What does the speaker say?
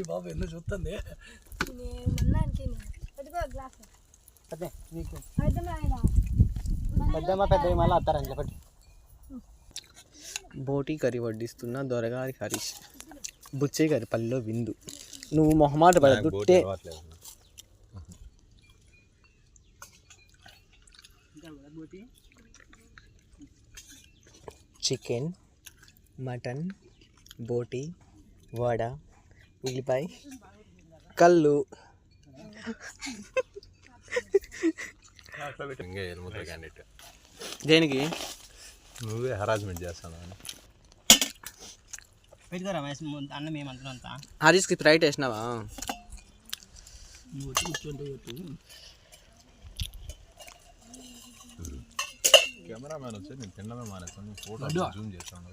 బాబు ఎందుకు చూస్తుంది బోటి కర్రీ వడ్డిస్తున్న దొరగారి హరీష్ బుచ్చే గారి పల్లెలో విందు నువ్వు మొహమాట పడద్దు చికెన్ మటన్ బోటి వడ ఉల్లిపాయ కళ్ళు దేనికి నువ్వే హరాస్మెంట్ చేస్తాను అన్నం ఏమంటున్నా హరీష్కి ఫ్రైట్ వేసినావా కెమెరామ్యాన్ వచ్చి నేను తినడమే మానేస్తాను ఫోటో జూమ్ చేస్తాను